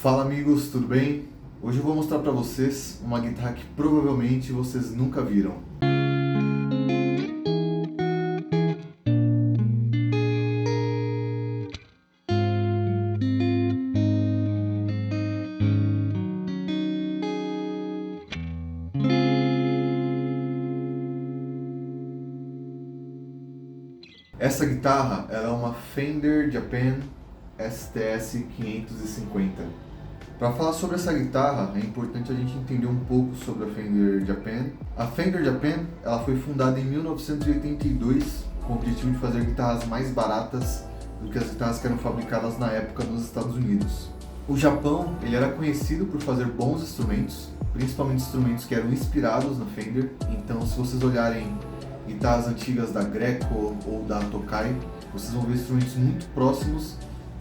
Fala amigos, tudo bem? Hoje eu vou mostrar para vocês uma guitarra que provavelmente vocês nunca viram. Essa guitarra ela é uma Fender Japan STS 550. Para falar sobre essa guitarra, é importante a gente entender um pouco sobre a Fender Japan. A Fender Japan ela foi fundada em 1982 com o objetivo de fazer guitarras mais baratas do que as guitarras que eram fabricadas na época nos Estados Unidos. O Japão ele era conhecido por fazer bons instrumentos, principalmente instrumentos que eram inspirados na Fender. Então, se vocês olharem guitarras antigas da Greco ou da Tokai, vocês vão ver instrumentos muito próximos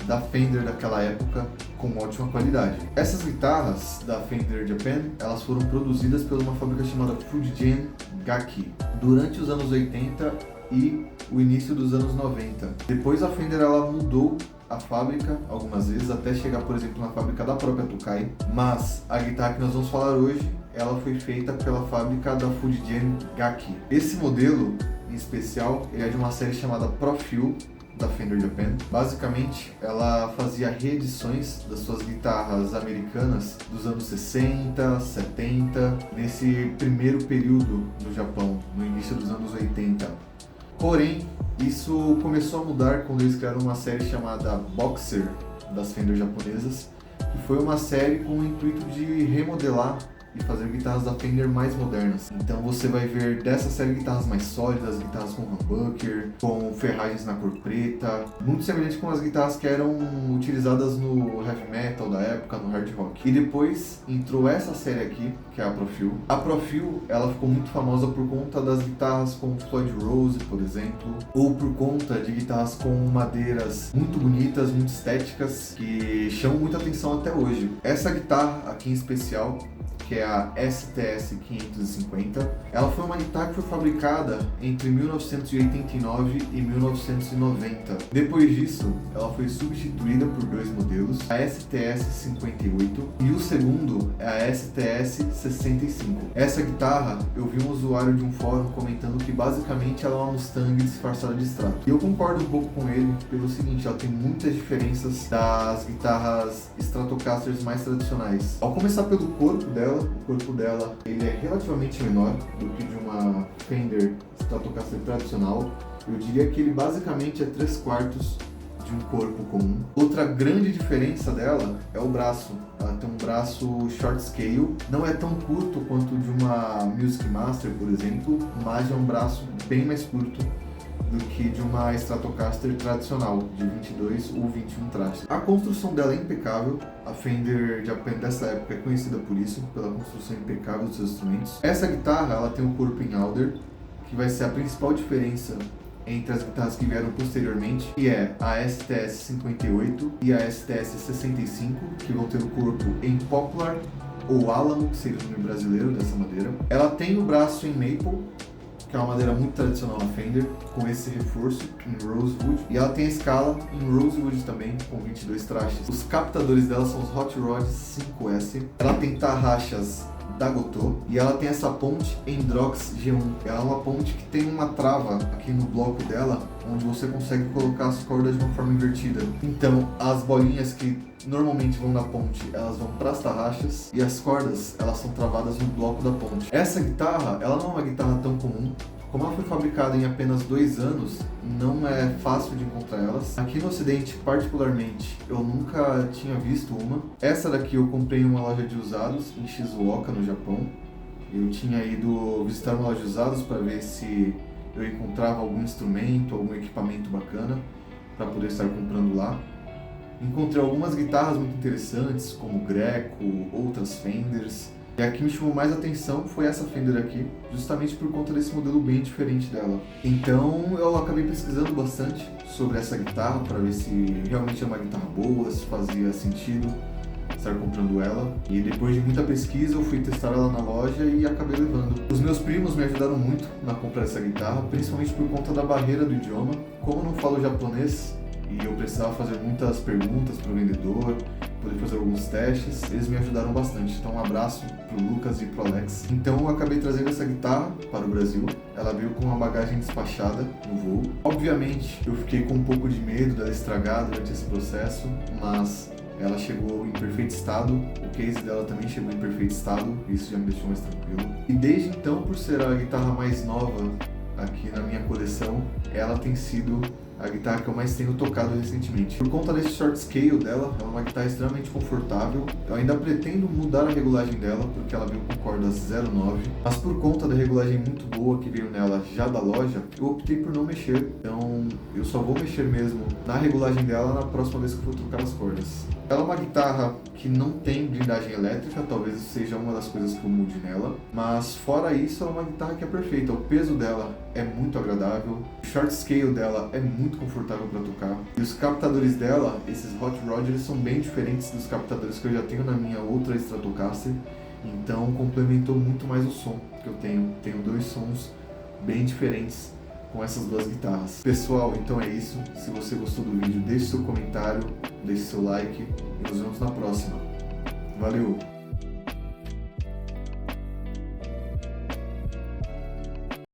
da Fender daquela época com ótima qualidade. Essas guitarras da Fender Japan, elas foram produzidas por uma fábrica chamada Fujigen Gakki durante os anos 80 e o início dos anos 90. Depois a Fender ela mudou a fábrica algumas vezes até chegar, por exemplo, na fábrica da própria Tokai, mas a guitarra que nós vamos falar hoje, ela foi feita pela fábrica da Fujigen Gakki. Esse modelo em especial, ele é de uma série chamada Profil da Fender Japan. Basicamente, ela fazia reedições das suas guitarras americanas dos anos 60, 70, nesse primeiro período no Japão, no início dos anos 80. Porém, isso começou a mudar quando eles criaram uma série chamada Boxer das Fender japonesas, que foi uma série com o intuito de remodelar e fazer guitarras da Fender mais modernas. Então você vai ver dessa série guitarras mais sólidas, guitarras com humbucker, com ferragens na cor preta, muito semelhante com as guitarras que eram utilizadas no heavy metal da época, no hard rock. E depois entrou essa série aqui, que é a Profil. A Profil, ela ficou muito famosa por conta das guitarras com Floyd Rose, por exemplo, ou por conta de guitarras com madeiras muito bonitas, muito estéticas, que chamam muita atenção até hoje. Essa guitarra aqui em especial, que é a STS 550. Ela foi uma guitarra que foi fabricada entre 1989 e 1990. Depois disso, ela foi substituída por dois modelos, a STS 58 e o segundo é a STS 65. Essa guitarra, eu vi um usuário de um fórum comentando que basicamente ela é uma Mustang disfarçada de Strato. E eu concordo um pouco com ele pelo seguinte, ela tem muitas diferenças das guitarras Stratocasters mais tradicionais. Ao começar pelo corpo dela, o corpo dela ele é relativamente menor do que de uma Fender Stratocaster tradicional. Eu diria que ele basicamente é 3/4 de um corpo comum. Outra grande diferença dela é o braço. Ela tem um braço short scale, não é tão curto quanto de uma Music Master, por exemplo, mas é um braço bem mais curto do que de uma Stratocaster tradicional, de 22 ou 21 traços. A construção dela é impecável, a Fender Japan dessa época é conhecida por isso, pela construção impecável dos seus instrumentos. Essa guitarra ela tem um corpo em alder, que vai ser a principal diferença entre as guitarras que vieram posteriormente, que é a STS 58 e a STS 65, que vão ter o corpo em poplar ou álamo, que seria o nome brasileiro dessa madeira. Ela tem o braço em maple, que é uma madeira muito tradicional na Fender, com esse reforço em rosewood. E ela tem a escala em rosewood também, com 22 trastes. Os captadores dela são os Hot Rod 5S. Ela tem tarraxas da Gotoh e ela tem essa ponte Endrox G1. Ela é uma ponte que tem uma trava aqui no bloco dela, onde você consegue colocar as cordas de uma forma invertida. Então, as bolinhas que normalmente vão na ponte, elas vão para as tarraxas e as cordas, elas são travadas no bloco da ponte. Essa guitarra, ela não é uma guitarra tão comum. Como ela foi fabricada em apenas 2 anos, não é fácil de encontrar elas. Aqui no Ocidente, particularmente, eu nunca tinha visto uma. Essa daqui eu comprei em uma loja de usados, em Shizuoka, no Japão. Eu tinha ido visitar uma loja de usados para ver se eu encontrava algum instrumento, algum equipamento bacana para poder estar comprando lá. Encontrei algumas guitarras muito interessantes, como Greco, outras Fenders. E a que me chamou mais atenção foi essa Fender aqui, justamente por conta desse modelo bem diferente dela. Então eu acabei pesquisando bastante sobre essa guitarra para ver se realmente é uma guitarra boa, se fazia sentido estar comprando ela. E depois de muita pesquisa eu fui testar ela na loja e acabei levando. Os meus primos me ajudaram muito na compra dessa guitarra, principalmente por conta da barreira do idioma. Como eu não falo japonês e eu precisava fazer muitas perguntas para o vendedor, poder fazer alguns testes. Eles me ajudaram bastante, então um abraço pro Lucas e pro Alex. Então eu acabei trazendo essa guitarra para o Brasil. Ela veio com uma bagagem despachada no voo. Obviamente eu fiquei com um pouco de medo dela estragar durante esse processo, mas ela chegou em perfeito estado, o case dela também chegou em perfeito estado, isso já me deixou mais tranquilo. E desde então, por ser a guitarra mais nova aqui na minha coleção, ela tem sido a guitarra que eu mais tenho tocado recentemente. Por conta desse short scale dela, ela é uma guitarra extremamente confortável. Eu ainda pretendo mudar a regulagem dela, porque ela veio com cordas 0,9, mas por conta da regulagem muito boa que veio nela já da loja, eu optei por não mexer. Então eu só vou mexer mesmo na regulagem dela na próxima vez que eu for trocar as cordas. Ela é uma guitarra que não tem blindagem elétrica, talvez seja uma das coisas que eu mude nela, mas fora isso, ela é uma guitarra que é perfeita. O peso dela é muito agradável, o short scale dela é muito confortável para tocar, e os captadores dela, esses Hot Rod, eles são bem diferentes dos captadores que eu já tenho na minha outra Stratocaster, então complementou muito mais o som que eu tenho. Tenho dois sons bem diferentes com essas duas guitarras. Pessoal, então é isso. Se você gostou do vídeo, deixe seu comentário, deixe seu like e nos vemos na próxima. Valeu!